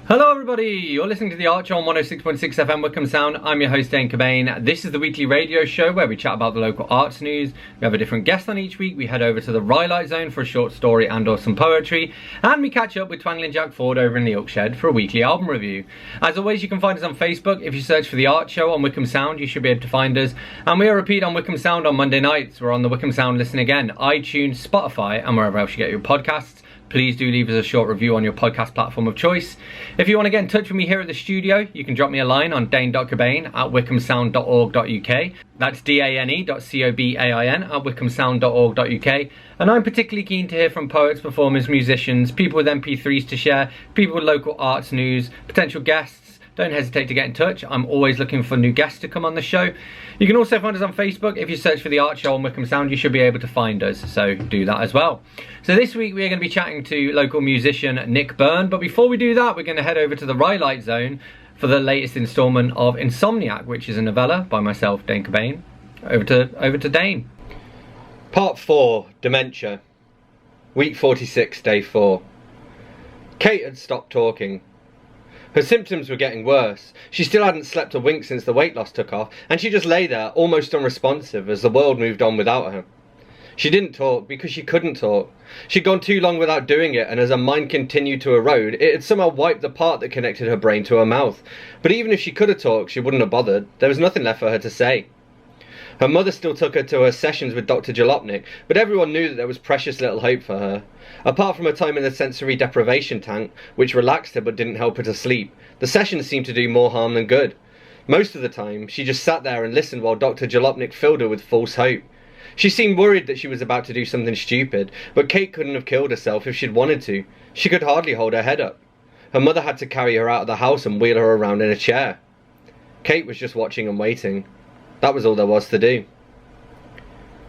Hello everybody, you're listening to The Archer on 106.6 FM Wickham Sound. I'm your host Dane Cobain. This is the weekly radio show where we chat about the local arts news. We have a different guest on each week. We head over to the Rhylight Zone for a short story and or some poetry. And we catch up with Twangling Jack Ford over in the Oak Shed for a weekly album review. As always, you can find us on Facebook. If you search for The Art Show on Wickham Sound, you should be able to find us. And we are repeat on Wickham Sound on Monday nights. We're on the Wickham Sound Listen Again, iTunes, Spotify and wherever else you get your podcasts. Please do leave us a short review on your podcast platform of choice. If you want to get in touch with me here at the studio, you can drop me a line on dane.cobain@wickhamsound.org.uk. That's dane.cobain@wickhamsound.org.uk. And I'm particularly keen to hear from poets, performers, musicians, people with MP3s to share, people with local arts news, potential guests. Don't hesitate to get in touch. I'm always looking for new guests to come on the show. You can also find us on Facebook. If you search for The Art Show on Wickham Sound, you should be able to find us, so do that as well. So this week we're going to be chatting to local musician Nick Byrne, but before we do that, we're going to head over to the Rhylight Zone for the latest instalment of Insomniac, which is a novella by myself, Dane Cobain. Over to Dane. Part 4, Dementia. Week 46, Day 4. Kate had stopped talking. Her symptoms were getting worse. She still hadn't slept a wink since the weight loss took off, and she just lay there, almost unresponsive, as the world moved on without her. She didn't talk because she couldn't talk. She'd gone too long without doing it, and as her mind continued to erode, it had somehow wiped the part that connected her brain to her mouth. But even if she could have talked, she wouldn't have bothered. There was nothing left for her to say. Her mother still took her to her sessions with Dr. Jalopnik, but everyone knew that there was precious little hope for her. Apart from her time in the sensory deprivation tank, which relaxed her but didn't help her to sleep, the sessions seemed to do more harm than good. Most of the time, she just sat there and listened while Dr. Jalopnik filled her with false hope. She seemed worried that she was about to do something stupid, but Kate couldn't have killed herself if she'd wanted to. She could hardly hold her head up. Her mother had to carry her out of the house and wheel her around in a chair. Kate was just watching and waiting. That was all there was to do.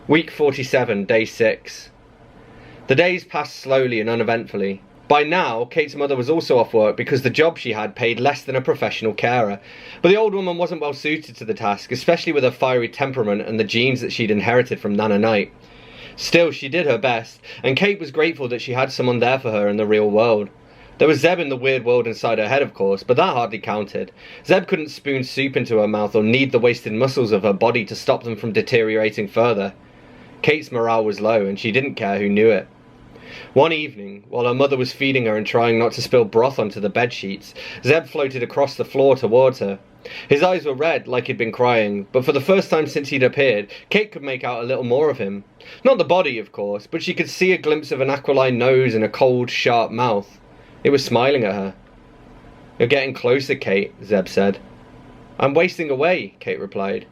Week 47, Day 6. The days passed slowly and uneventfully. By now, Kate's mother was also off work because the job she had paid less than a professional carer. But the old woman wasn't well suited to the task, especially with her fiery temperament and the genes that she'd inherited from Nana Knight. Still, she did her best, and Kate was grateful that she had someone there for her in the real world. There was Zeb in the weird world inside her head, of course, but that hardly counted. Zeb couldn't spoon soup into her mouth or knead the wasted muscles of her body to stop them from deteriorating further. Kate's morale was low, and she didn't care who knew it. One evening, while her mother was feeding her and trying not to spill broth onto the bedsheets, Zeb floated across the floor towards her. His eyes were red, like he'd been crying, but for the first time since he'd appeared, Kate could make out a little more of him. Not the body, of course, but she could see a glimpse of an aquiline nose and a cold, sharp mouth. It was smiling at her. "You're getting closer, Kate," Zeb said. "I'm wasting away," Kate replied.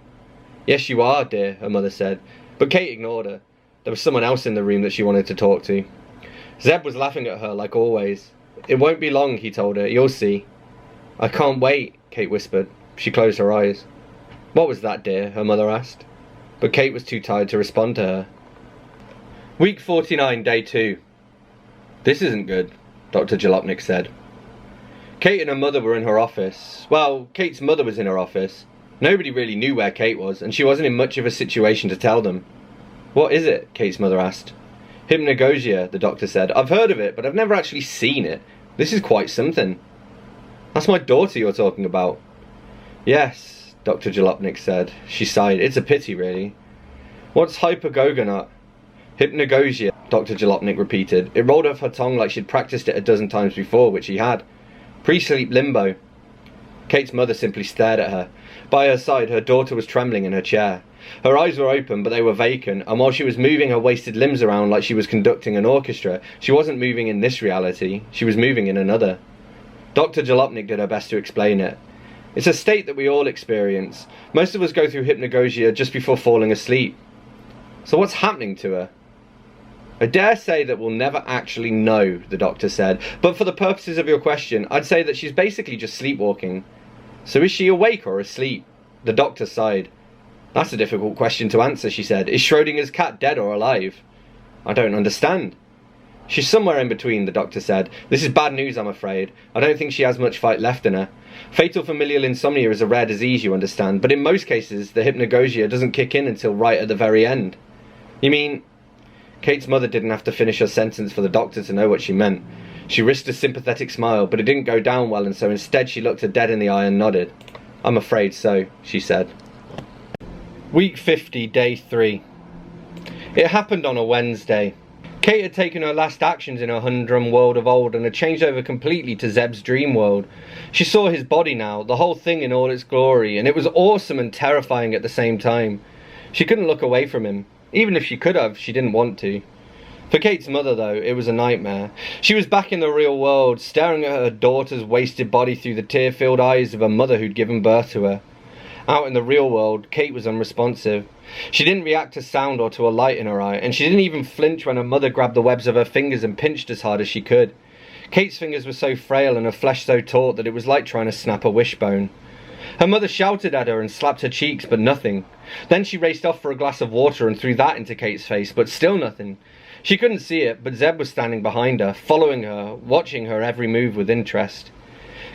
"Yes, you are, dear," her mother said, but Kate ignored her. There was someone else in the room that she wanted to talk to. Zeb was laughing at her, like always. "It won't be long," he told her. "You'll see." "I can't wait," Kate whispered. She closed her eyes. "What was that, dear?" her mother asked. But Kate was too tired to respond to her. Week 49, Day 2. "This isn't good," Dr. Jalopnik said. Kate and her mother were in her office. Well, Kate's mother was in her office. Nobody really knew where Kate was, and she wasn't in much of a situation to tell them. "What is it?" Kate's mother asked. "Hypnagogia," the doctor said. "I've heard of it, but I've never actually seen it. This is quite something." "That's my daughter you're talking about." "Yes," Dr. Jalopnik said. She sighed. "It's a pity, really." "What's hypergogonot?" "Hypnagogia," Dr. Jalopnik repeated. It rolled off her tongue like she'd practiced it a dozen times before, which she had. "Pre-sleep limbo." Kate's mother simply stared at her. By her side, her daughter was trembling in her chair. Her eyes were open, but they were vacant, and while she was moving her wasted limbs around like she was conducting an orchestra, she wasn't moving in this reality, she was moving in another. Dr. Jalopnik did her best to explain it. "It's a state that we all experience. Most of us go through hypnagogia just before falling asleep." "So what's happening to her?" "I dare say that we'll never actually know," the doctor said, "but for the purposes of your question, I'd say that she's basically just sleepwalking." "So is she awake or asleep?" The doctor sighed. "That's a difficult question to answer," she said. "Is Schrodinger's cat dead or alive?" "I don't understand." "She's somewhere in between," the doctor said. "This is bad news, I'm afraid. I don't think she has much fight left in her. Fatal familial insomnia is a rare disease, you understand, but in most cases the hypnagogia doesn't kick in until right at the very end." "You mean—" Kate's mother didn't have to finish her sentence for the doctor to know what she meant. She risked a sympathetic smile, but it didn't go down well, and so instead she looked her dead in the eye and nodded. "I'm afraid so," she said. Week 50, day 3. It happened on a Wednesday. Kate had taken her last actions in her humdrum world of old and had changed over completely to Zeb's dream world. She saw his body now, the whole thing in all its glory, and it was awesome and terrifying at the same time. She couldn't look away from him. Even if she could have, she didn't want to. For Kate's mother, though, it was a nightmare. She was back in the real world, staring at her daughter's wasted body through the tear-filled eyes of a mother who'd given birth to her. Out in the real world, Kate was unresponsive. She didn't react to sound or to a light in her eye, and she didn't even flinch when her mother grabbed the webs of her fingers and pinched as hard as she could. Kate's fingers were so frail and her flesh so taut that it was like trying to snap a wishbone. Her mother shouted at her and slapped her cheeks, but nothing. Then she raced off for a glass of water and threw that into Kate's face, but still nothing. She couldn't see it, but Zeb was standing behind her, following her, watching her every move with interest.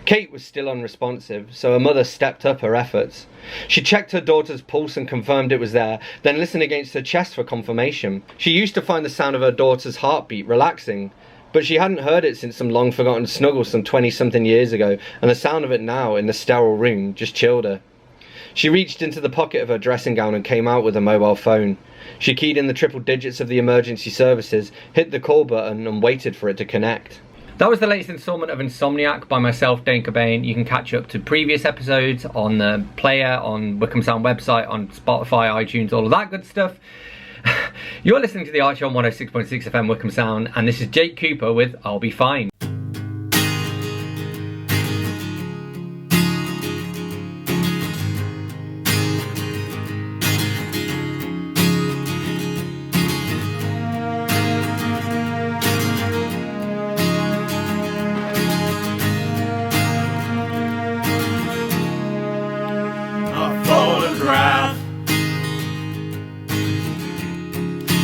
Kate was still unresponsive, so her mother stepped up her efforts. She checked her daughter's pulse and confirmed it was there, then listened against her chest for confirmation. She used to find the sound of her daughter's heartbeat relaxing, but she hadn't heard it since some long-forgotten snuggle some 20-something years ago, and the sound of it now, in the sterile room, just chilled her. She reached into the pocket of her dressing gown and came out with a mobile phone. She keyed in the triple digits of the emergency services, hit the call button, and waited for it to connect. That was the latest instalment of Insomniac by myself, Dane Cobain. You can catch up to previous episodes on the player, on Wickham Sound website, on Spotify, iTunes, all of that good stuff. You're listening to the Archie on 106.6 FM Wickham Sound, and this is Jake Cooper with I'll Be Fine.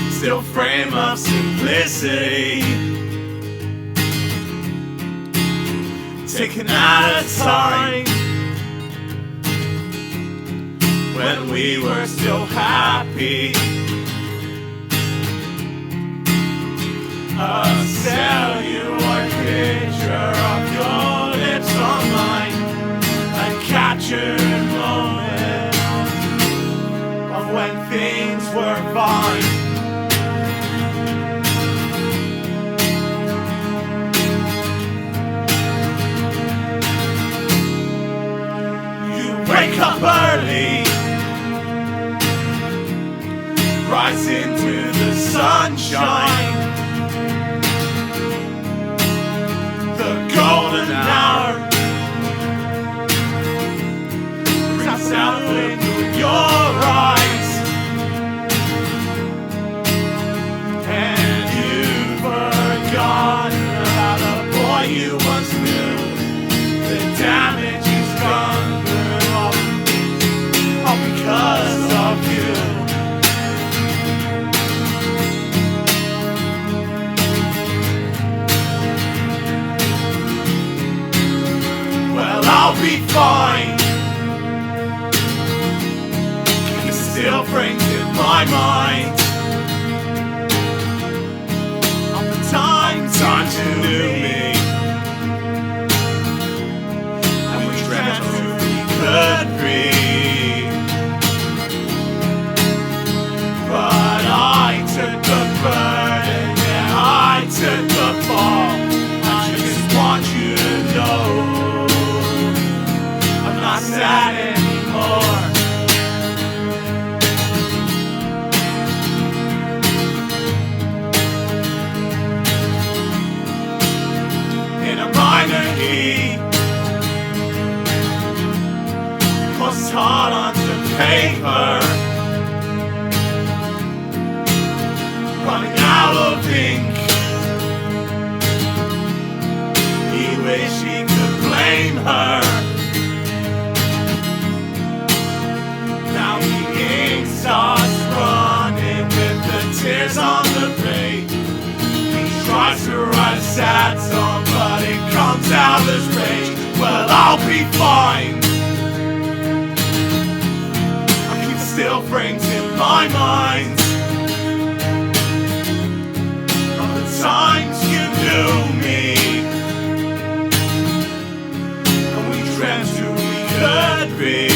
Still frame of simplicity, taken out of time when we were still happy. A celluloid picture of your lips on mine, a captured moment of when things were fine. Wake up early, rise into the sunshine, the golden hour brings out the blue in your eyes, and you've forgotten about the boy you once knew, the damage he's done. All because of you. Well, I'll be fine. Keep still brings in my mind all the times you knew me, and we dreamt who we could be. But I took the burden, yeah, I took the fall. I just want you to know I'm not sad anymore. In a minor key, was hard onto paper, running out of ink. He wished he could blame her. Now the ink starts running with the tears on the page. He tries to write a sad song, but it comes out as rage. Well, I'll be fine. I keep still frames in my mind. Times you knew me, dreamt who we could be.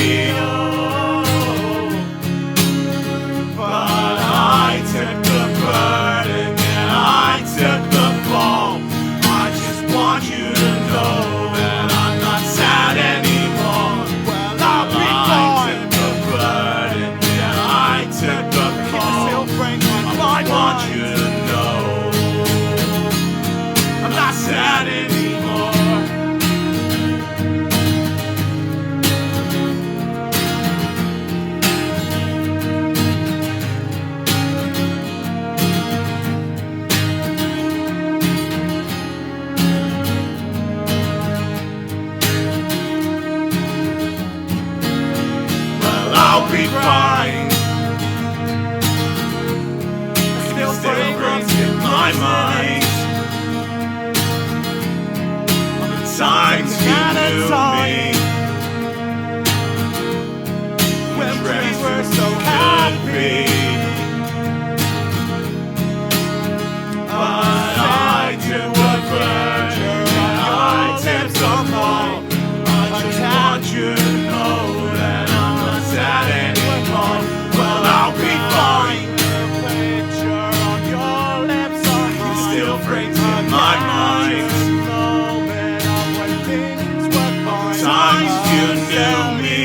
But I took the burden and I took the fall. I just want you to know that I'm not sad anymore. Well, I'll be fine. I took the burden and I took the fall. I want you to know I'm not sad anymore. Well, I'll be fine. Still fragrance in my mind. The times you knew me when we were so happy. But I took the burden and I took the fall. I just want you to know that I'm not sad anymore. Well, I'll be fine. Still frames in my mind. Times you knew me.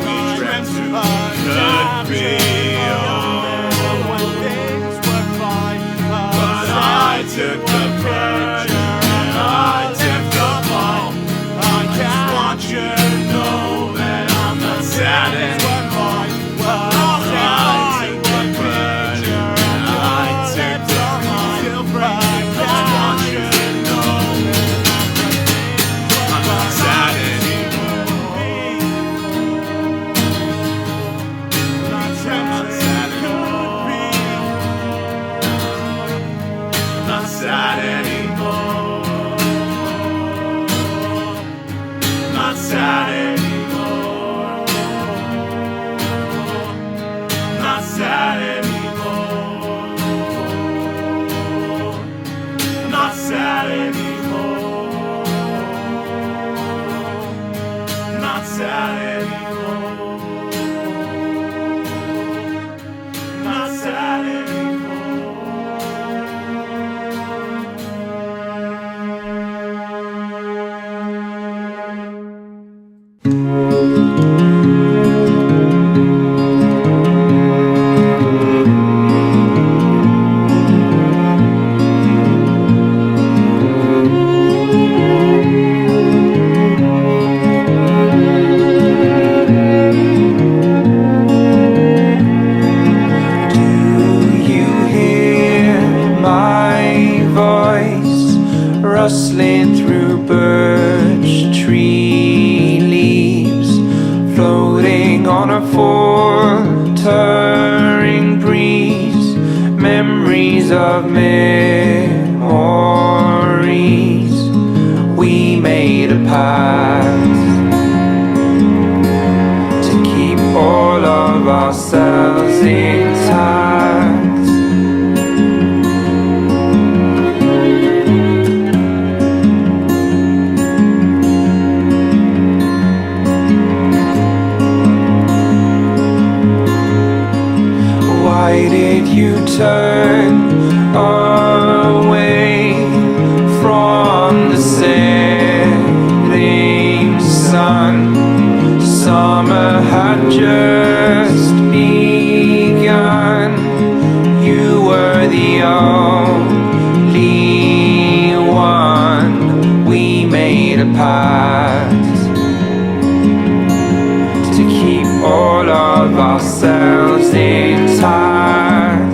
We dreamt who we could be. But I took the burden and I took the fall. I just want you to know that I'm not sad anymore. I took the burden and I took the fall. I just want you to know I'm not sad anymore. I'm not sad anymore. Not sad anymore. Not sad anymore. Not sad anymore. Not sad anymore. Not sad anymore. Not sad anymore. Rustling through birch tree leaves, floating on a faltering breeze, memories of memories. We made a pact to keep all of ourselves intact. Why did you turn away from the setting sun? Summer had just begun. You were the only one. We made a pact to keep all of ourselves intact.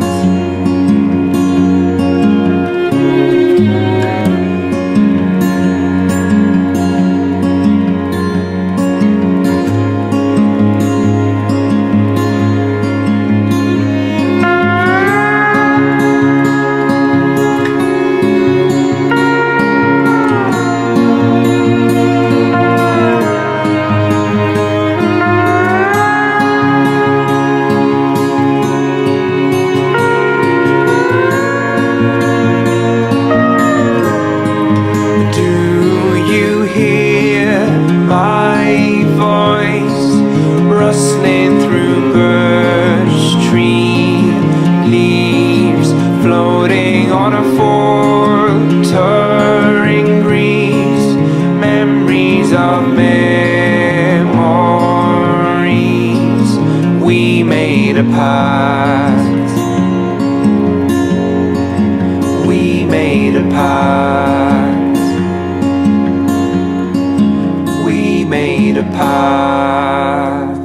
made a pact.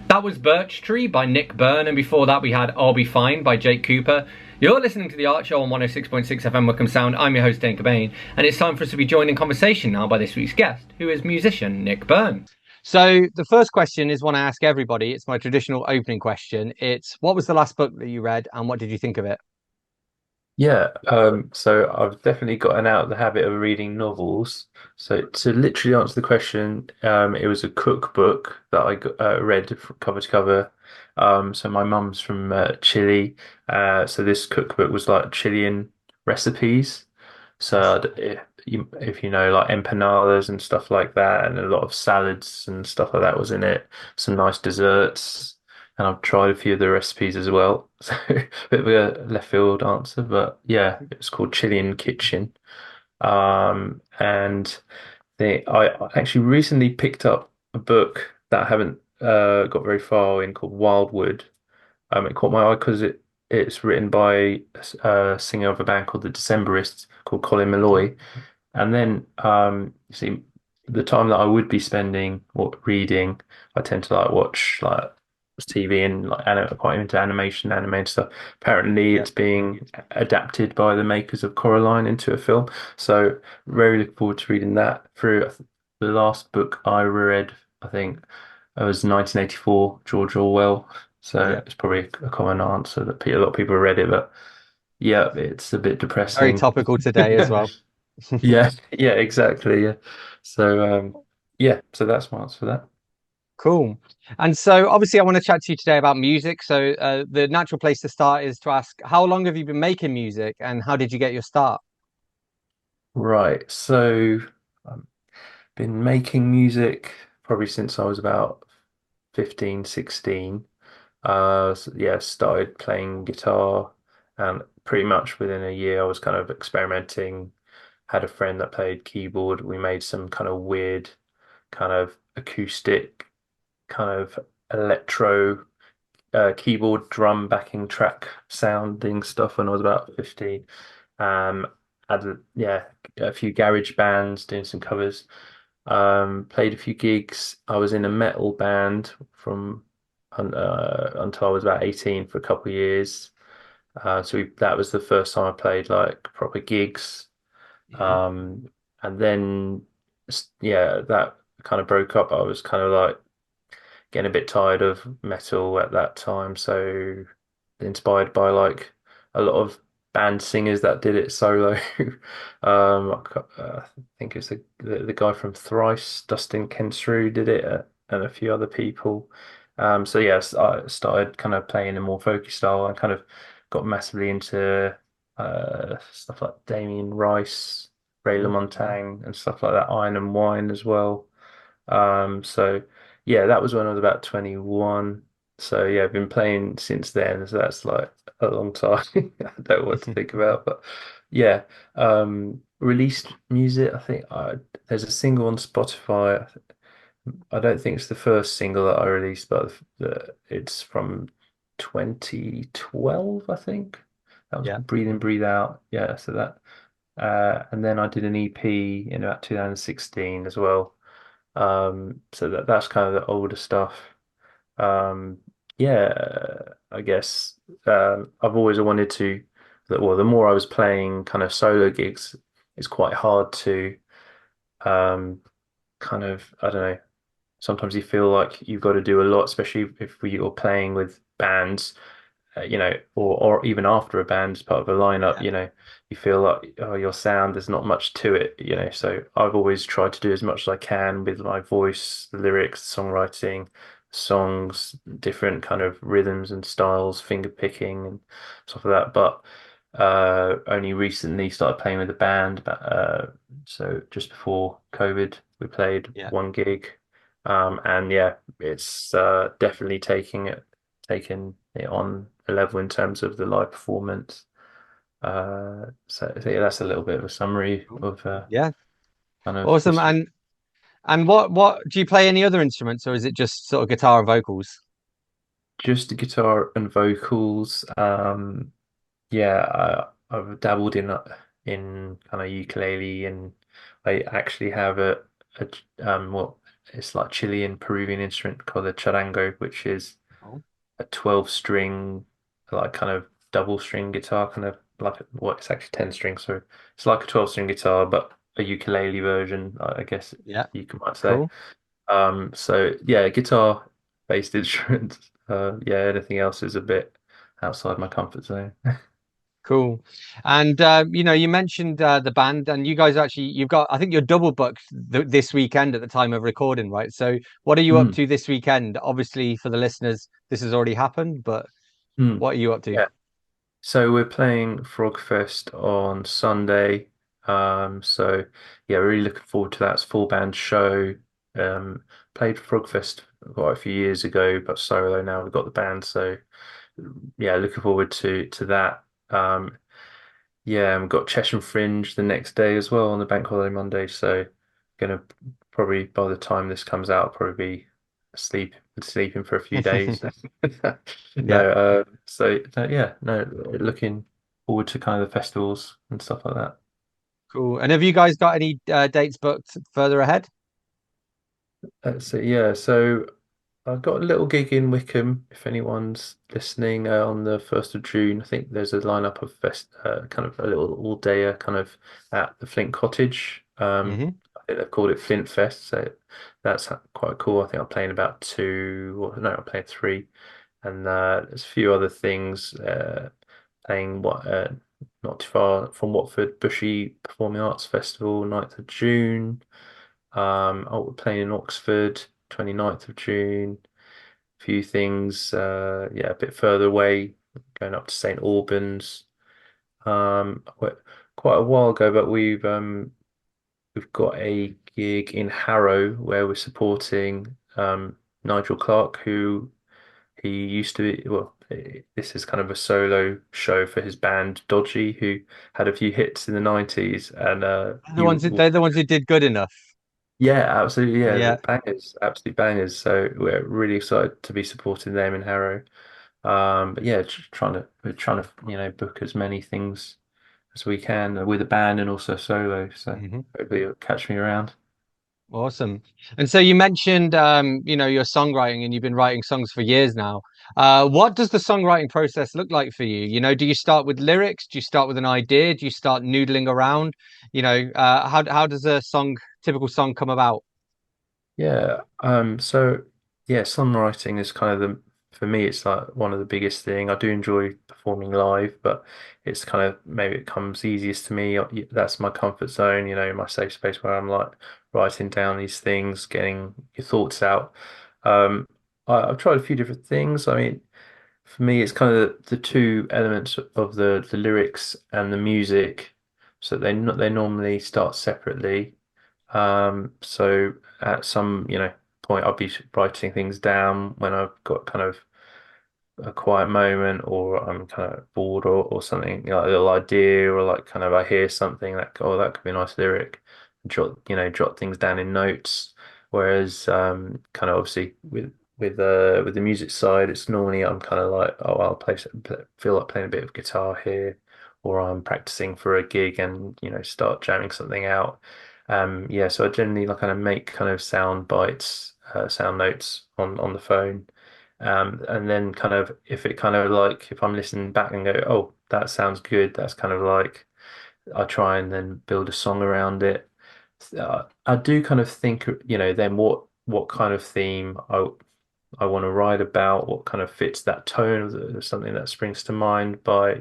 That was Birch Tree by Nick Byrne, and before that we had I'll Be Fine by Jake Cooper. You're listening to The Art Show on 106.6 FM Wickham Sound. I'm your host, Dane Cobain, and it's time for us to be joined in conversation now by this week's guest, who is musician Nick Byrne. So the first question is one I ask everybody. It's my traditional opening question. It's, what was the last book that you read, and what did you think of it? Yeah, so I've definitely gotten out of the habit of reading novels. So to literally answer the question, it was a cookbook that I read from cover to cover. So my mum's from Chile, so this cookbook was like Chilean recipes. So if you know, like empanadas and stuff like that, and a lot of salads and stuff like that was in it. Some nice desserts. And I've tried a few of the recipes as well. So a bit of a left field answer, but yeah, it's called Chilean Kitchen. And I actually recently picked up a book that I haven't got very far in called Wildwood. It caught my eye because it's written by a singer of a band called the Decemberists called Colin Malloy. And then you see the time that I would be spending reading, I tend to like watch like TV and like quite into animated stuff. Apparently, it's being adapted by the makers of Coraline into a film. So very looking forward to reading that through. The last book I read, I think, it was 1984, George Orwell. So it's probably a common answer that a lot of people read it, but yeah, it's a bit depressing. Very topical today as well. Yeah, exactly. Yeah. So so that's my answer for that. Cool. And so obviously I want to chat to you today about music. So the natural place to start is to ask, how long have you been making music and how did you get your start? Right. So I've been making music probably since I was about 15, 16. So yeah, started playing guitar, and pretty much within a year I was kind of experimenting. Had a friend that played keyboard. We made some kind of weird kind of acoustic kind of electro keyboard drum backing track sounding stuff when I was about 15. Had a few garage bands doing some covers. Played a few gigs. I was in a metal band from until I was about 18 for a couple of years. That was the first time I played like proper gigs. And then that kind of broke up. I was kind of like getting a bit tired of metal at that time, so inspired by like a lot of band singers that did it solo. I think it's the guy from Thrice, Dustin Kensrue, did it, and a few other people. So yes, I started kind of playing a more folky style. I kind of got massively into stuff like Damien Rice, Ray LaMontagne, and stuff like that. Iron and Wine as well. So yeah, that was when I was about 21. So yeah, I've been playing since then. So that's like a long time. I don't know what to think about, but yeah. Released music. I think there's a single on Spotify. I don't think it's the first single that I released, but it's from 2012, I think. That was Breathe In, Breathe Out. Yeah, so that. And then I did an EP in about 2016 as well. So that's kind of the older stuff. Yeah, I guess I've always wanted to. Well, the more I was playing kind of solo gigs, it's quite hard to kind of, I don't know. Sometimes you feel like you've got to do a lot, especially if you're playing with bands, or even after a band as part of a lineup, you feel like, oh, your sound, there's not much to it, So I've always tried to do as much as I can with my voice, the lyrics, songwriting, songs, different kind of rhythms and styles, finger picking and stuff like that. But only recently started playing with a band. So just before COVID, we played one gig. And yeah, it's definitely taking it on a level in terms of the live performance. So yeah, that's a little bit of a summary of Yeah, kind of awesome. And what do you play any other instruments, or is it just sort of guitar and vocals? just the guitar and vocals. Yeah, I've dabbled in kind of ukulele, and I actually have what it's like Chilean Peruvian instrument called the charango, which is Oh. a 12 string, like kind of double string guitar, kind of like what it's actually 10 strings. So it's like a 12 string guitar, but a ukulele version, I guess Yeah, might say. cool. So yeah, guitar based instruments. Yeah, anything else is a bit outside my comfort zone. Cool. And you mentioned the band, and you guys actually you've got I think you're double booked this weekend at the time of recording, right? So what are you up Mm, to this weekend? Obviously, for the listeners, this has already happened, but mm. what are you up to? Yeah. So we're playing Frogfest on Sunday. So yeah, we're really looking forward to that. It's a full band show. Um, Played Frogfest quite a few years ago, but solo now. We've got the band, so yeah, looking forward to that. Yeah, and we've got Cheshire Fringe the next day as well on the bank holiday Monday. So gonna probably by the time this comes out, probably be sleeping for a few days. Yeah, No, yeah, no, looking forward to kind of the festivals and stuff like that. cool. And have you guys got any dates booked further ahead? So I've got a little gig in Wickham if anyone's listening on the 1st of June. I think there's a lineup of kind of a little all-dayer kind of at the Flint Cottage. Hmm. I think they've called it Flint Fest, so that's quite cool. I think I'm playing about two, or no, I'm playing three, and there's a few other things. Playing what not too far from Watford, Bushy Performing Arts Festival, 9th of June. We're playing in Oxford, 29th of June. A few things, yeah, a bit further away, going up to St. Albans. Quite a while ago, but we've got a gig in Harrow where we're supporting Nigel Clark, who he used to be. Well, this is kind of a solo show for his band Dodgy, who had a few hits in the 90s, and They're the ones who did good enough. yeah, absolutely. Yeah, the Yeah. bangers, absolute bangers. So we're really excited to be supporting them in Harrow. But yeah, we're trying to, book as many things as we can with a band and also solo. So Hmm. hopefully you'll catch me around. Awesome. And so you mentioned, your songwriting, and you've been writing songs for years now. What does the songwriting process look like for you? Do you start with lyrics? Do you start with an idea? Do you start noodling around? How does a typical song come about? Yeah. So yeah, songwriting is kind of for me, it's like one of the biggest thing. I do enjoy performing live, but it's kind of maybe it comes easiest to me. That's my comfort zone, my safe space where I'm like writing down these things, getting your thoughts out. Um, I've tried a few different things. I mean, for me, it's kind of the two elements of the lyrics and the music. So they normally start separately. So at some, point, I'll be writing things down when I've got kind of a quiet moment or I'm kind of bored or something, a little idea or like kind of I hear something that, oh, that could be a nice lyric. Jot things down in notes. Whereas kind of obviously with the music side, it's normally I'm kind of like, oh, feel like playing a bit of guitar here, or I'm practicing for a gig and start jamming something out. Yeah, so I generally like kind of make kind of sound bites, sound notes on the phone. And then kind of if it kind of like if I'm listening back and go, oh, that sounds good, that's kind of like I try and then build a song around it. I do kind of think, then what kind of theme I want to write about, what kind of fits that tone of something that springs to mind by,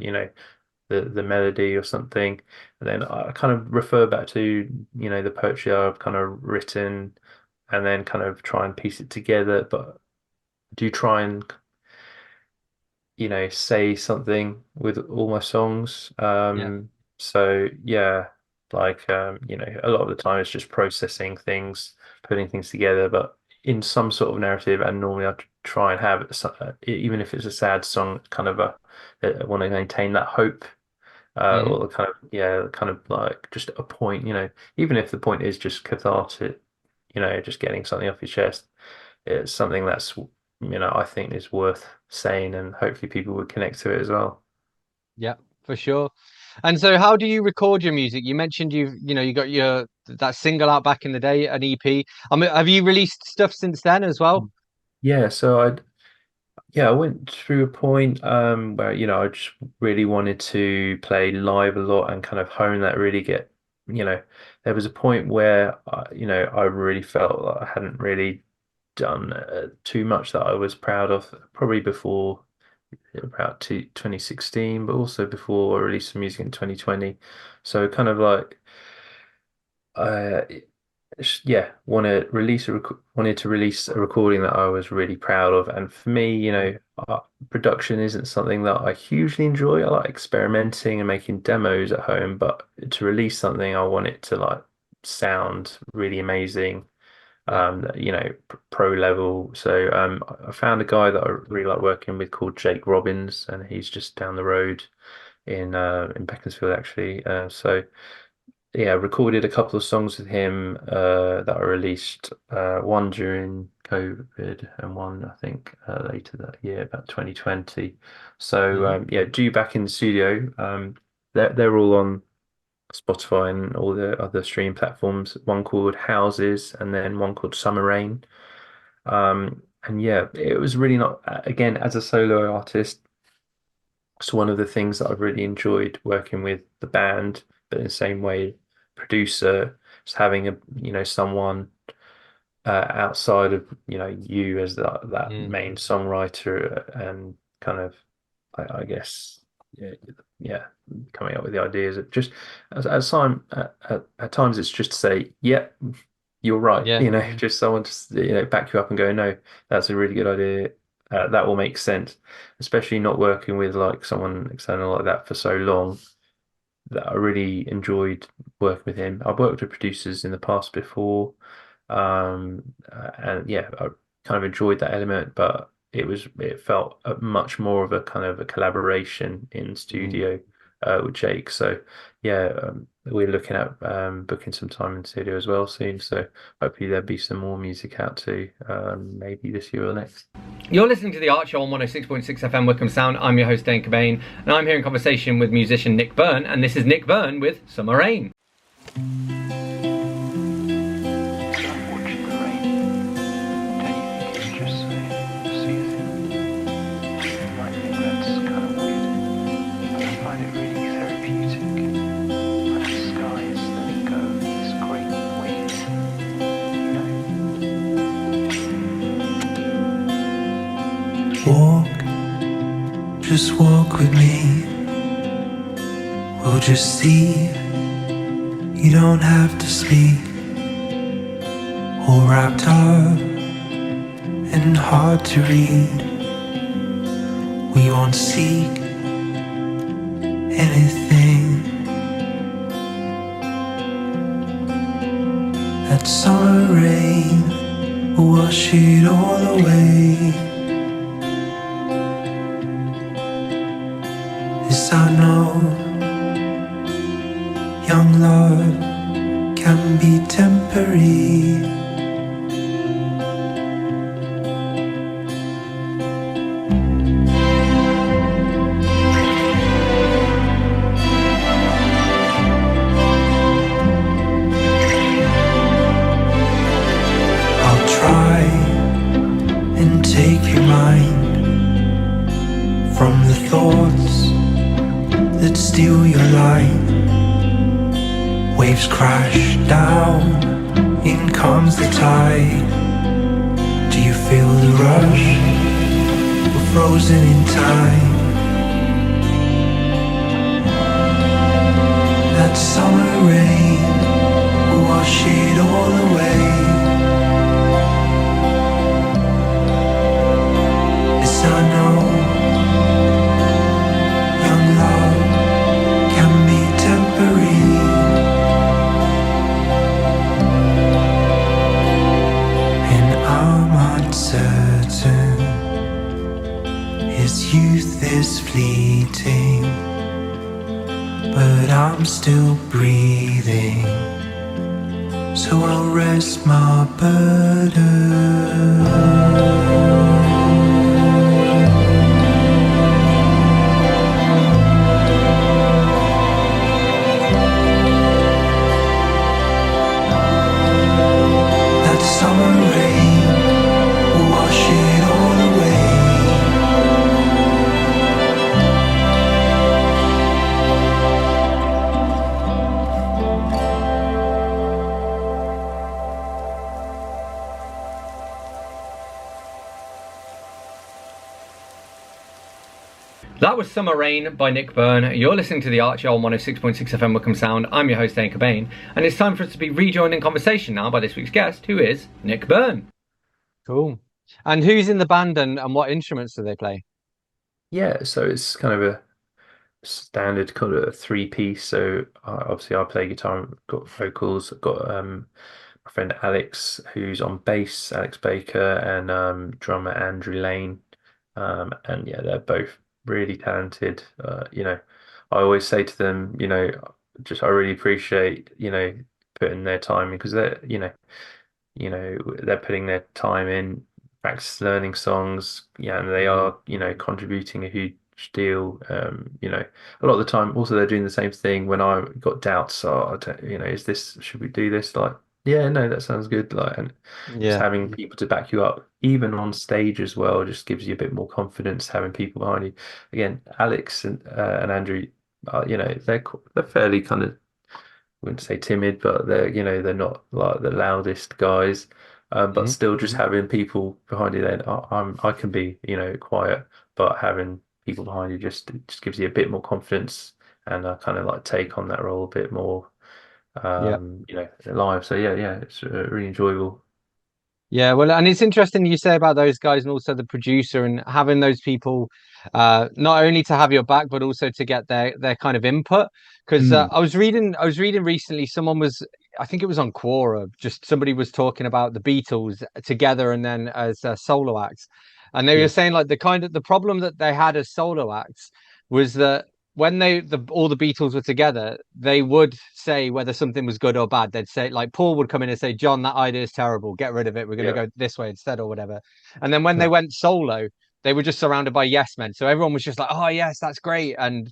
the melody or something. And then I kind of refer back to, the poetry I've kind of written and then kind of try and piece it together. But do try and say something with all my songs. Yeah. So yeah, like a lot of the time it's just processing things, putting things together, but in some sort of narrative. And normally I try and have even if it's a sad song, kind of I want to maintain that hope. Hmm. Or the kind of yeah, kind of like just a point, even if the point is just cathartic, just getting something off your chest. It's something that's I think is worth saying, and hopefully people would connect to it as well. Yeah. for sure. And so, how do you record your music? You mentioned you got that single out back in the day, an EP. I mean, have you released stuff since then as well? Yeah, so I went through a point where I just really wanted to play live a lot and kind of hone that, really get, there was a point where I really felt like I hadn't really done too much that I was proud of, probably before about 2016, but also before I released some music in 2020. So kind of like uh yeah, wanted to release a recording that I was really proud of. And for me, production isn't something that I hugely enjoy. I like experimenting and making demos at home, but to release something, I want it to like sound really amazing, Yeah. pro level. So I found a guy that I really like working with called Jake Robbins, and he's just down the road in Beaconsfield actually. So yeah, recorded a couple of songs with him that I released, one during COVID and one I think later that year, about 2020. So Mhm. yeah, due back in the studio. They're all on Spotify and all the other stream platforms. One called Houses and then one called Summer Rain. And yeah, it was really not, again, as a solo artist, it's one of the things that I've really enjoyed working with the band, but in the same way, producer, just having someone outside of you as that Mm. main songwriter and kind of I guess yeah, yeah, coming up with the ideas. It just at times it's just to say, yeah, you're right. Yeah. Just someone just back you up and go, no, that's a really good idea. That will make sense, especially not working with like someone external like that for so long. That I really enjoyed working with him. I've worked with producers in the past before, and yeah, I kind of enjoyed that element, but it felt much more of a kind of a collaboration in Mm. studio with Jake. So yeah, we're looking at booking some time in studio as well soon. So hopefully there'll be some more music out too, maybe this year or next. You're listening to The Art Show on 106.6 FM Wickham Sound. I'm your host, Dane Cobain, and I'm here in conversation with musician Nick Byrne, and this is Nick Byrne with Summer Rain. Walk, just walk with me. We'll just see. You don't have to speak. All wrapped up and hard to read. We won't seek anything. That summer rain will wash it all away. This I know, young love can be temporary. I'll try and take your mind from the thoughts that steal your light. Waves crash down, in comes the tide. Do you feel the rush? We're frozen in time. That summer rain will wash it all away. This I know, young love can be temporary. And I'm uncertain, his youth is fleeting, but I'm still breathing, so I'll rest my burden. That was Summer Rain by Nick Byrne. You're listening to the Archie on 106.6 FM Wickham Sound. I'm your host, Dane Cobain, and it's time for us to be rejoined in conversation now by this week's guest, who is Nick Byrne. Cool. And who's in the band and what instruments do they play? Yeah, so it's kind of a standard kind of a three-piece. So obviously I play guitar, I've got vocals, I've got my friend Alex who's on bass, Alex Baker, and drummer Andrew Lane. And yeah, they're both really talented. I always say to them, just I really appreciate, putting their time in because they're putting their time in, practice learning songs, yeah, and they Mm. are, contributing a huge deal. A lot of the time, also they're doing the same thing when I got doubts. So, is this, should we do this? Like, yeah, no, that sounds good. Like, and just Yeah. having people to back you up, even on stage as well, just gives you a bit more confidence having people behind you. Again, Alex and Andrew, they're fairly kind of wouldn't say timid, but they're not like the loudest guys. But Hmm. still, just having people behind you, then I can be quiet, but having people behind you just gives you a bit more confidence, and I kind of like take on that role a bit more, Yeah. live. So yeah, it's really enjoyable. Yeah, well, and it's interesting you say about those guys and also the producer and having those people not only to have your back but also to get their kind of input. Because Mm, I was reading recently, someone was, I think it was on Quora, just somebody was talking about the Beatles together and then as solo acts, and they were yeah, saying like the problem that they had as solo acts was that when all the Beatles were together, they would say whether something was good or bad. They'd say like Paul would come in and say, "John, that idea is terrible. Get rid of it. We're going to yeah, go this way instead, or whatever." And then when they yeah, went solo, they were just surrounded by yes men. So everyone was just like, "Oh yes, that's great." And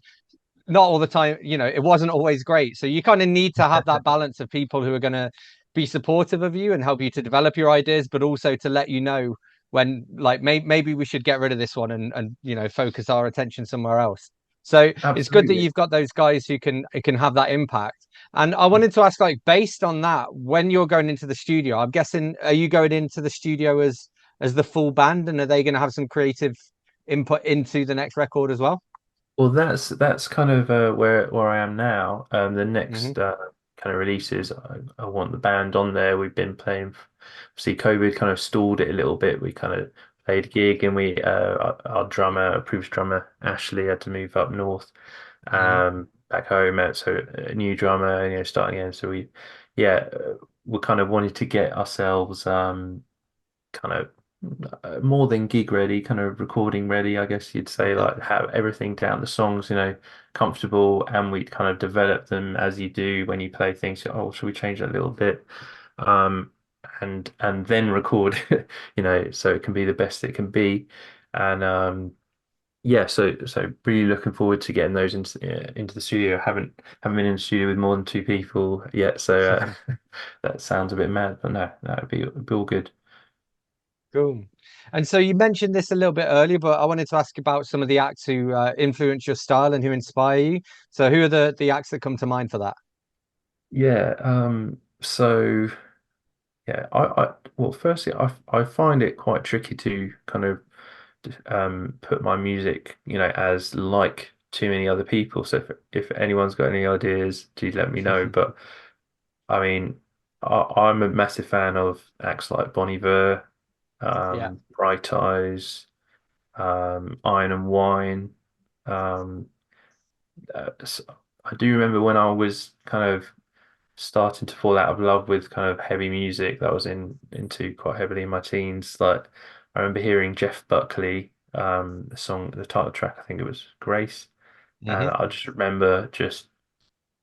not all the time, it wasn't always great. So you kind of need to have that balance of people who are going to be supportive of you and help you to develop your ideas, but also to let you know when like maybe we should get rid of this one and focus our attention somewhere else. So it's good that absolutely. you've got those guys who can have that impact. And I wanted to ask, like, based on that, when you're going into the studio, I'm guessing, are you going into the studio as the full band, and are they going to have some creative input into the next record as well? Well, that's kind of where I am now. The Hmm. next kind of releases, I want the band on there. We've been playing. See, COVID kind of stalled it a little bit. We kind of played a gig, and our drummer, previous drummer Ashley, had to move up north, Hmm. back home. So a new drummer, starting again. So yeah, we kind of wanted to get ourselves kind of more than gig ready, kind of recording ready, I guess you'd say, Yeah. like have everything down, the songs, comfortable, and we kind of develop them as you do when you play things. Oh, should we change that a little bit? Um, and then record, so it can be the best it can be. And yeah, so really looking forward to getting those into the studio. Haven't been in the studio with more than two people yet, so that sounds a bit mad, but no, it'd be all good. Cool. And so you mentioned this a little bit earlier, but I wanted to ask about some of the acts who influence your style and who inspire you. So who are the acts that come to mind for that? Yeah, so yeah, well, firstly, I find it quite tricky to kind of put my music, as like too many other people. So if anyone's got any ideas, do let me know. But I mean, I'm a massive fan of acts like Bon Iver, Yeah. Bright Eyes, Iron and Wine. Um, s- I do remember when I was kind of starting to fall out of love with kind of heavy music that I was into quite heavily in my teens. Like I remember hearing Jeff Buckley, the title track, I think it was Grace, and Hmm. I just remember just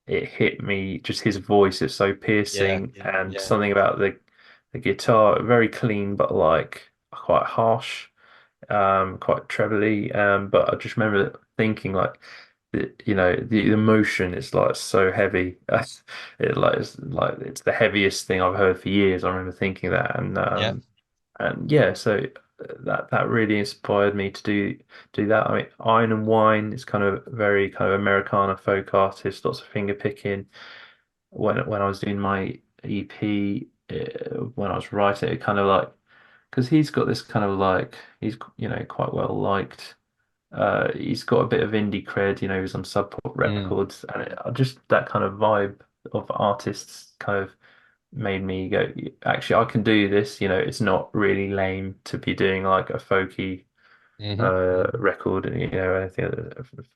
it hit me, just his voice is so Yeah. piercing, and Yeah. something about the guitar, very clean but like quite harsh, quite trebly. But I just remember thinking like the emotion is like so heavy. It's the heaviest thing I've heard for years. I remember thinking that, Yeah. and yeah, so that really inspired me to do that. I mean, Iron and Wine is kind of very kind of Americana folk artist, lots of finger picking. When I was doing my EP, when I was writing it, kind of like because he's got this kind of like he's quite well liked. he's got a bit of indie cred, he was on Sub Pop Mm. Records, and just that kind of vibe of artists kind of made me go, actually, I can do this. It's not really lame to be doing like a folky Hmm. record, and anything,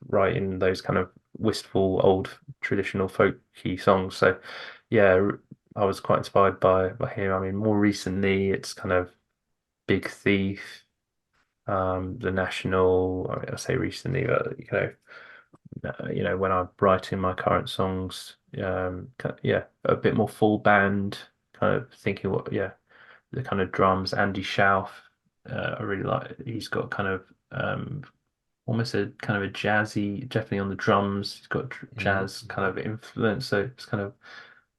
writing those kind of wistful old traditional folky songs. So yeah, I was quite inspired by him. I mean, more recently, it's kind of Big Thief, The National. I say recently, but when I'm writing my current songs, yeah, a bit more full band, kind of thinking the kind of drums, Andy Schauf. I really like. He's got kind of almost a kind of a jazzy, definitely on the drums. He's got Hmm. jazz kind of influence. So it's kind of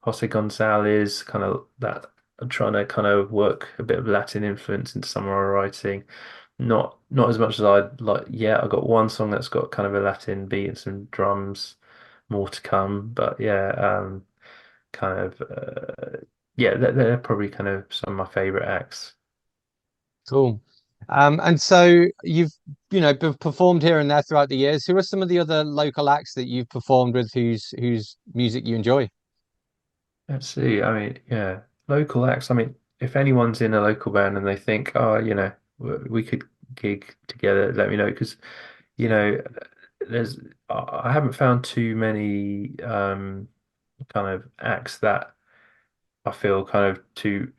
Jose Gonzalez, kind of that. I'm trying to kind of work a bit of Latin influence into some of my writing. Not as much as I'd like. Yeah, I got one song that's got kind of a Latin beat and some drums. More to come, but yeah, kind of yeah, they're probably kind of some of my favorite acts. Cool. And so you've, performed here and there throughout the years. Who are some of the other local acts that you've performed with whose music you enjoy? Let's see. I mean, yeah, local acts. I mean, if anyone's in a local band and they think, oh, we could gig together, let me know because, you know, there's I haven't found too many kind of acts that I feel kind of too,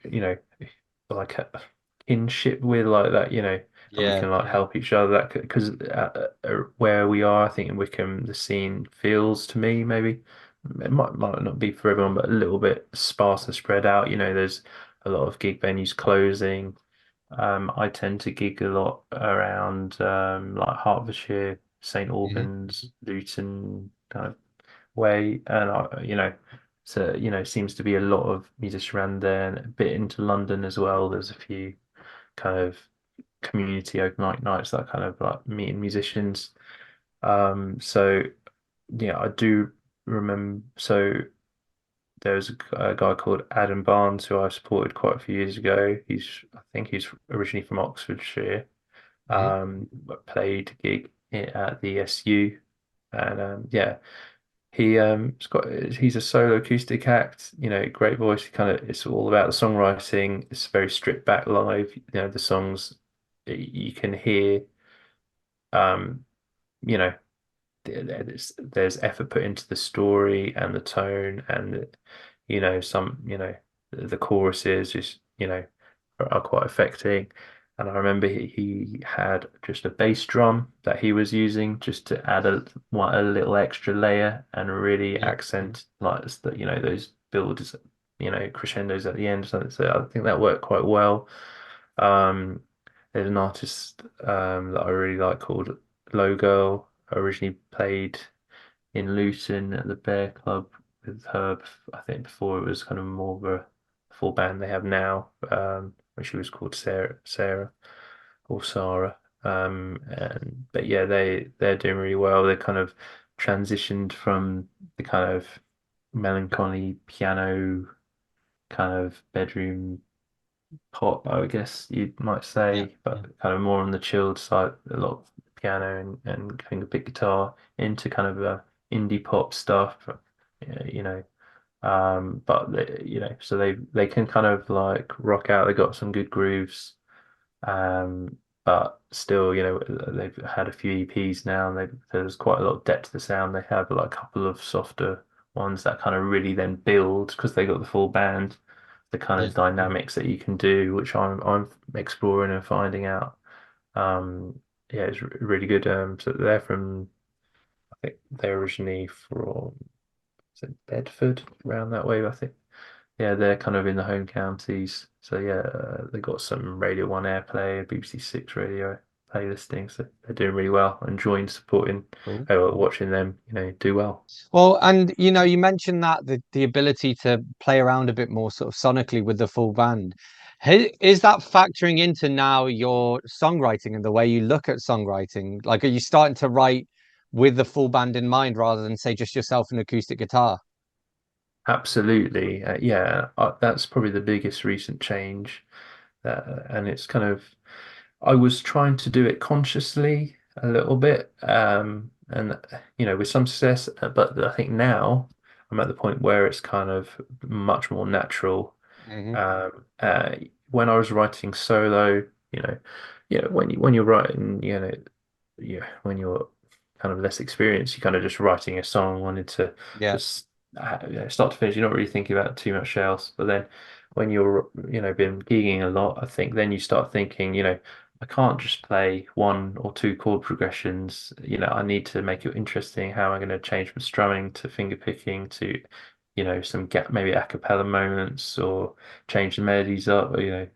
like a kinship with like that, and we Yeah. can like help each other. That because where we are, I think in Wickham, the scene feels to me maybe it might not be for everyone, but a little bit sparse and spread out. There's a lot of gig venues closing. I tend to gig a lot around like Hertfordshire, St Hmm. Albans, Luton kind of way, and so seems to be a lot of musicians around there, and a bit into London as well. There's a few kind of community open mic nights that kind of like meeting musicians. So yeah, I do remember. So there's a guy called Adam Barnes who I supported quite a few years ago. I think he's originally from Oxfordshire. Hmm. But played a gig at the SU, and yeah, he's a solo acoustic act, great voice. It's all about the songwriting. It's very stripped back live. The songs you can hear, um, you know, there's effort put into the story and the tone and the choruses just are quite affecting. And I remember he had just a bass drum that he was using just to add a little extra layer and really Yeah. accent like those builds, crescendos at the end. So I think that worked quite well. Um, there's an artist that I really like called Low Girl. I originally played in Luton at the Bear Club with her. I think before it was kind of more of a full band they have now, when she was called Sarah or Sarah. And but yeah, they're doing really well. They kind of transitioned from the kind of melancholy piano kind of bedroom pop, I guess you might Yeah. say, but kind of more on the chilled side, a lot of piano and fingerpick guitar into kind of indie pop stuff, you know. But so they can kind of like rock out. They got some good grooves, but still, they've had a few EPs now, and there's quite a lot of depth to the sound. They have like a couple of softer ones that kind of really then build because they got the full band, the kind Yeah. of dynamics that you can do, which I'm exploring and finding out. Um, yeah, it's really good. So they're from, I think they're originally from, is it Bedford, around that way, I think. Yeah, they're kind of in the home counties. So yeah, they got some Radio 1 airplay, BBC Six radio playlisting. So they're doing really well. Enjoying supporting, Cool. watching them, do well. Well, and you mentioned that the ability to play around a bit more sort of sonically with the full band. Is that factoring into now your songwriting and the way you look at songwriting? Like, are you starting to write with the full band in mind rather than say just yourself and acoustic guitar? Absolutely. Yeah, that's probably the biggest recent change. And it's kind of, I was trying to do it consciously, a little bit, and with some success. But I think now I'm at the point where it's kind of much more natural. Hmm. When I was writing solo, when you're writing, when you're kind of less experienced, you're kind of just writing a song, wanted to Yeah. just start to finish. You're not really thinking about too much else. But then when you're, been gigging a lot, I think then you start thinking, I can't just play one or two chord progressions. I need to make it interesting. How am I going to change from strumming to finger picking to, some gap, maybe a cappella moments, or change the melodies up, or,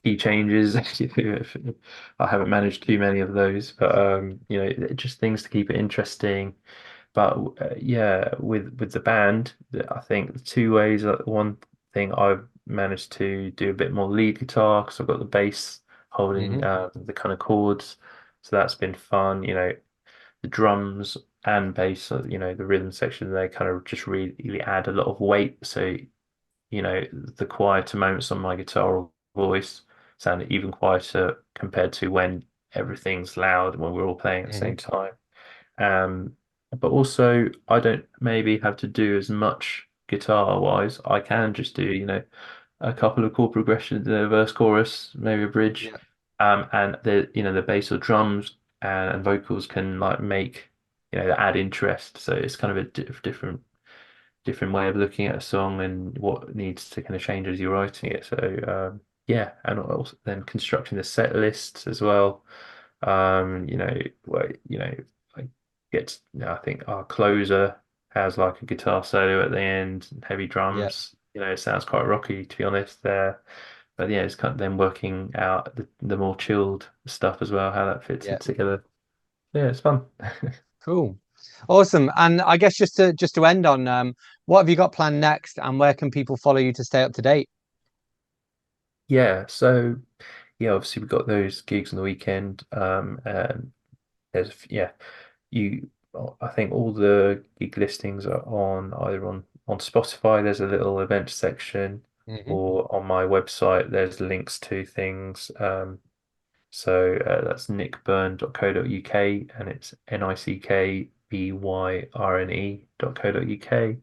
key changes. I haven't managed too many of those, but just things to keep it interesting. But yeah, with the band, I think the two ways. One thing I've managed to do a bit more lead guitar because I've got the bass holding Hmm. the kind of chords, so that's been fun. The drums and bass, the rhythm section, they kind of just really add a lot of weight. So the quieter moments on my guitar or voice sound even quieter compared to when everything's loud when we're all playing at the Hmm. same time. Um, but also I don't maybe have to do as much guitar wise. I can just do, a couple of chord progressions, the verse, chorus, maybe a bridge, Yeah. and the bass or drums and vocals can like make, add interest. So it's kind of a different way of looking at a song and what needs to kind of change as you're writing it. So yeah, and also then constructing the set lists as well. Where I I think our closer has like a guitar solo at the end, heavy Yeah. drums. It sounds quite rocky to be honest there. But yeah, it's kind of then working out the more chilled stuff as well, how that fits Yeah. in together. Yeah, it's fun. Cool. Awesome. And I guess just to end on, what have you got planned next, and where can people follow you to stay up to date? Yeah, so yeah, obviously we've got those gigs on the weekend. And yeah, you I think all the gig listings are on either on Spotify, there's a little event section, Hmm. or on my website there's links to things. So that's nickbyrne.co.uk, and it's nickbyrne.co.uk.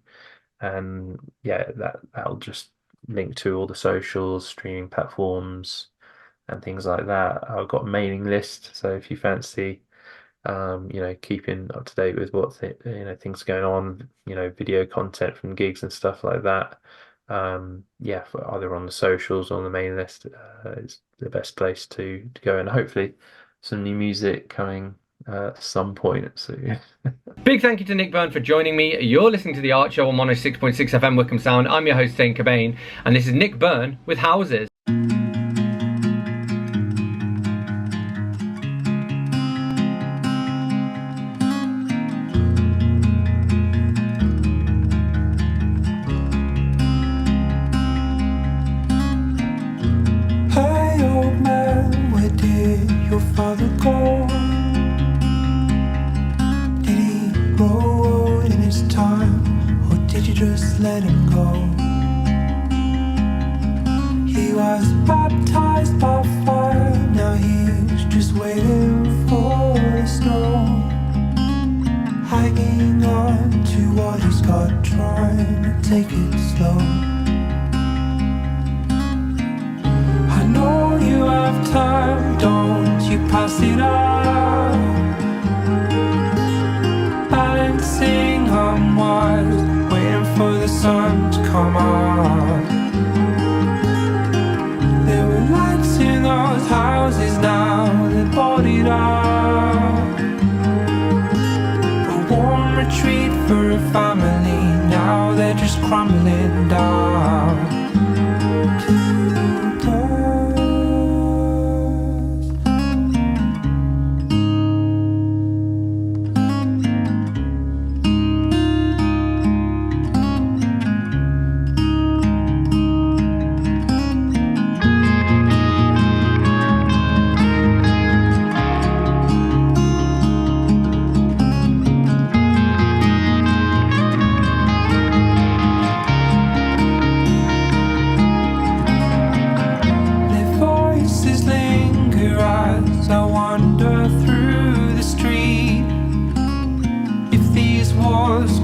And yeah, that'll just link to all the socials, streaming platforms, and things like that. I've got a mailing list, so if you fancy, keeping up to date with what things going on, video content from gigs and stuff like that. Yeah, either on the socials or on the mailing list, is the best place to go, and hopefully some new music coming at some point soon. Big thank you to Nick Byrne for joining me. You're listening to The Art Show on 106.6 FM Wickham Sound. I'm your host, Dane Cobain, and this is Nick Byrne with Houses. Hey old man, where did your father go? Did he grow old in his time, or did you just let him go? He was baptized by fire, now he's just waiting for the snow. Hanging on to what he's got, trying to take it slow. I know you have time, don't you pass it up. Balancing on wires, waiting for the sun to come up. There were lights in those houses, now they're boarded up. A warm retreat for a family, now they're just crumbling down to dust.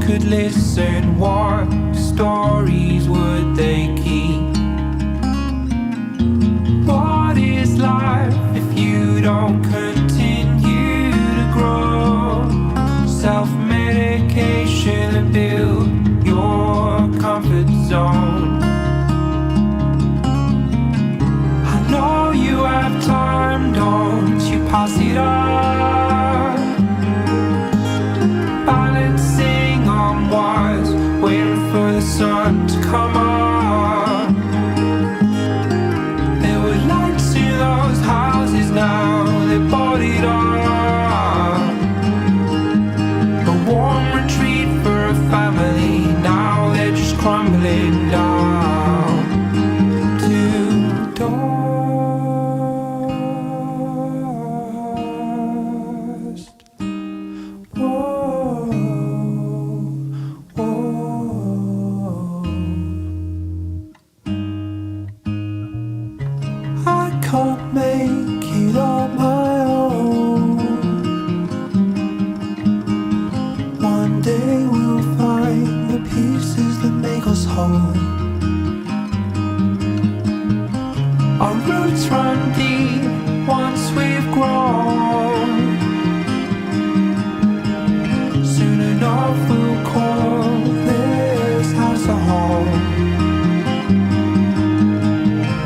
could listen, what stories would they keep? What is life if you don't continue to grow? Self-medication and build your comfort zone. I know you have time, don't you pass it up. Balancing on wires, waiting for the sun to come up. There were lights in those houses, now they're bodied up. A warm retreat for a family, now they're just crumbling down to dust. Whoa, whoa. I can't make it on my own. One day we'll find the pieces that make us whole. Our roots run deep once we've grown. Soon enough we'll call this house a home.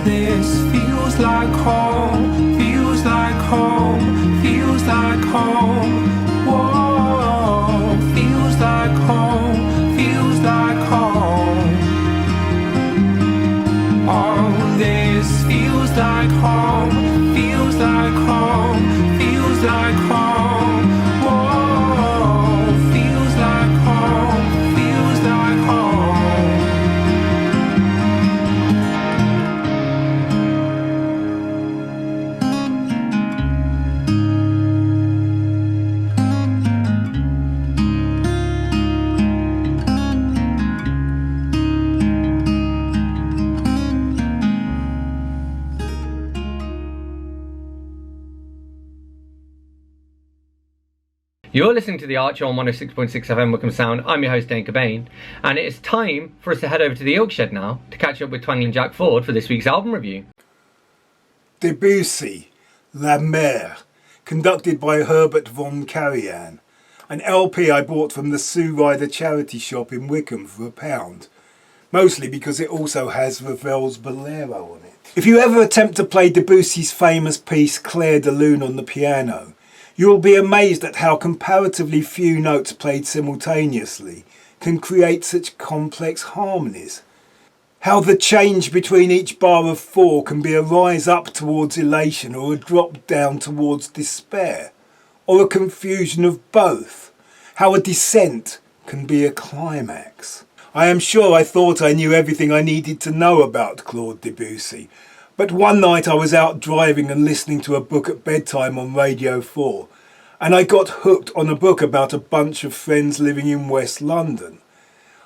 This feels like home, feels like home, feels like home. Whoa, feels like home, feels like home. Oh, this feels like home, feels like home, feels like home. Whoa, feels like home, feels like home. You're listening to The Archer on 106.6 FM Wickham Sound. I'm your host, Dane Cobain, and it is time for us to head over to the Oak Shed now to catch up with Twangling Jack Ford for this week's album review. Debussy, La Mer, conducted by Herbert von Karajan. An LP I bought from the Sue Ryder charity shop in Wickham for £1, mostly because it also has Ravel's Bolero on it. If you ever attempt to play Debussy's famous piece Clair de Lune on the piano, you will be amazed at how comparatively few notes played simultaneously can create such complex harmonies. How the change between each bar of 4 can be a rise up towards elation or a drop down towards despair, or a confusion of both. How a descent can be a climax. I am sure I thought I knew everything I needed to know about Claude Debussy, but one night I was out driving and listening to a book at bedtime on Radio 4, and I got hooked on a book about a bunch of friends living in West London.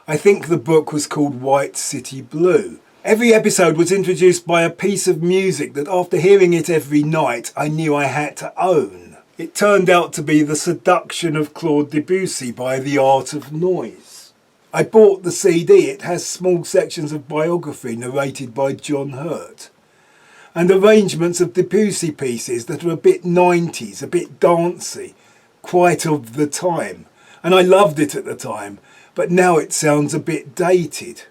I think the book was called White City Blue. Every episode was introduced by a piece of music that after hearing it every night I knew I had to own. It turned out to be The Seduction of Claude Debussy by The Art of Noise. I bought the CD. It has small sections of biography narrated by John Hurt, and arrangements of Debussy pieces that are a bit 90s, a bit dancey, quite of the time. And I loved it at the time, but now it sounds a bit dated.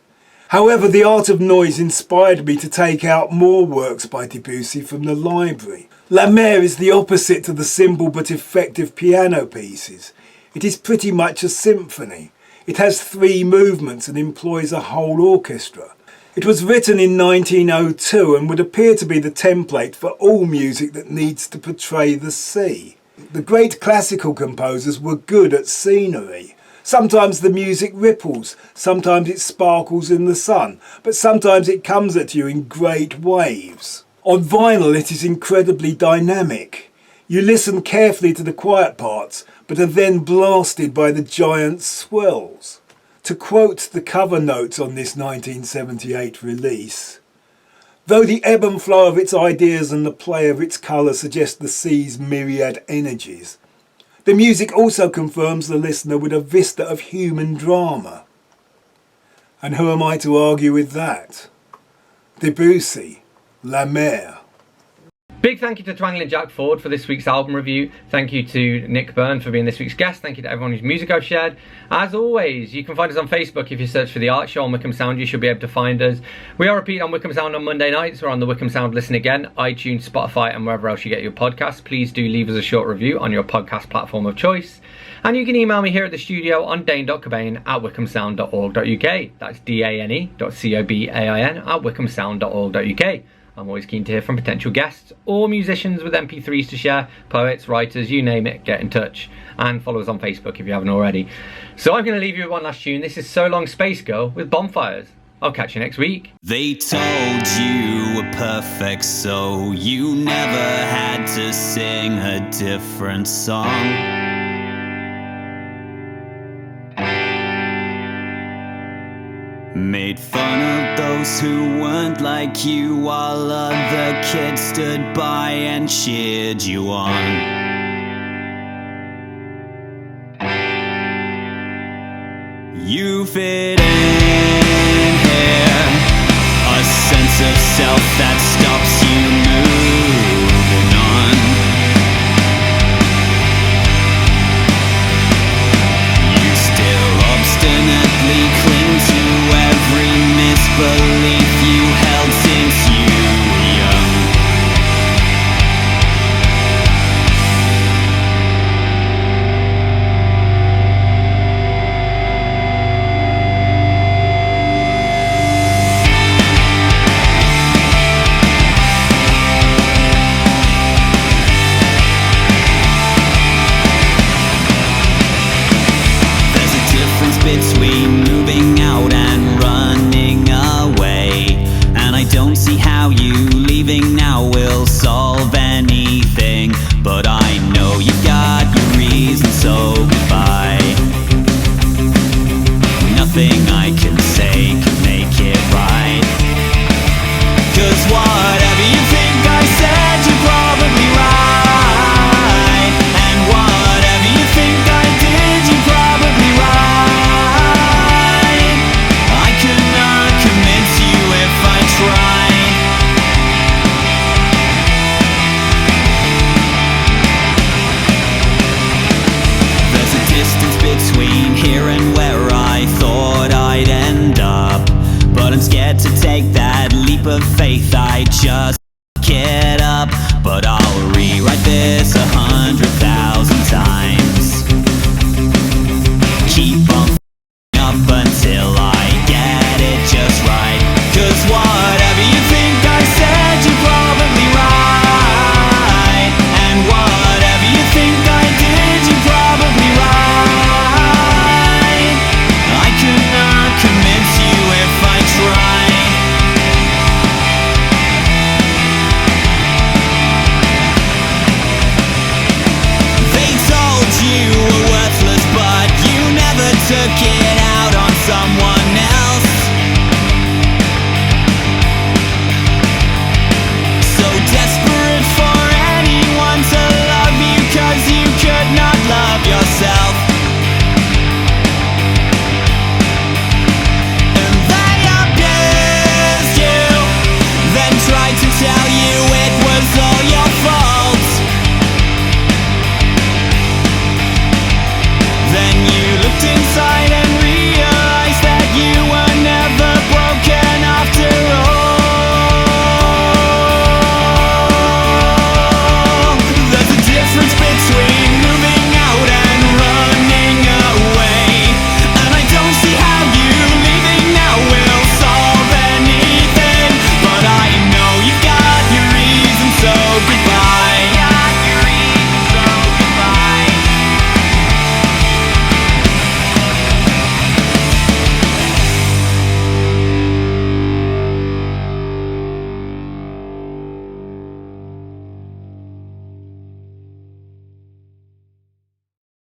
However, The Art of Noise inspired me to take out more works by Debussy from the library. La Mer is the opposite to the simple but effective piano pieces. It is pretty much a symphony. It has 3 movements and employs a whole orchestra. It was written in 1902 and would appear to be the template for all music that needs to portray the sea. The great classical composers were good at scenery. Sometimes the music ripples, sometimes it sparkles in the sun, but sometimes it comes at you in great waves. On vinyl it is incredibly dynamic. You listen carefully to the quiet parts, but are then blasted by the giant swells. To quote the cover notes on this 1978 release, though the ebb and flow of its ideas and the play of its colour suggest the sea's myriad energies, The music also confirms the listener with a vista of human drama. And who am I to argue with that? Debussy, La Mer. Big thank you to Twangling Jack Ford for this week's album review. Thank you to Nick Byrne for being this week's guest. Thank you to everyone whose music I've shared. As always, you can find us on Facebook. If you search for The Art Show on Wickham Sound, you should be able to find us. We are repeated on Wickham Sound on Monday nights. We're on the Wickham Sound Listen Again, iTunes, Spotify, and wherever else you get your podcasts. Please do leave us a short review on your podcast platform of choice. And you can email me here at the studio on dane.cobain@wickhamsound.org.uk. That's dane.cobain@wickhamsound.org.uk. I'm always keen to hear from potential guests or musicians with MP3s to share, poets, writers, you name it, get in touch. And follow us on Facebook if you haven't already. So I'm going to leave you with one last tune. This is So Long Space Girl with Bonfires. I'll catch you next week. They told you were perfect, so you never had to sing a different song. Made fun of those who weren't like you, while other kids stood by and cheered you on. You fit in here, a sense of self that stops you moving on. You still obstinately cling to every misbelief you held since you were young. There's a difference between moving out and running away, and I don't see how you leaving now will solve anything, but I know you got your reasons, so goodbye. Nothing I can say can make it right, 'cause whatever you think I said, you're probably right, and whatever you think I did, you're probably right. I could not convince you if I tried. There's a distance between here and where I thought I'd end up, but I'm scared to take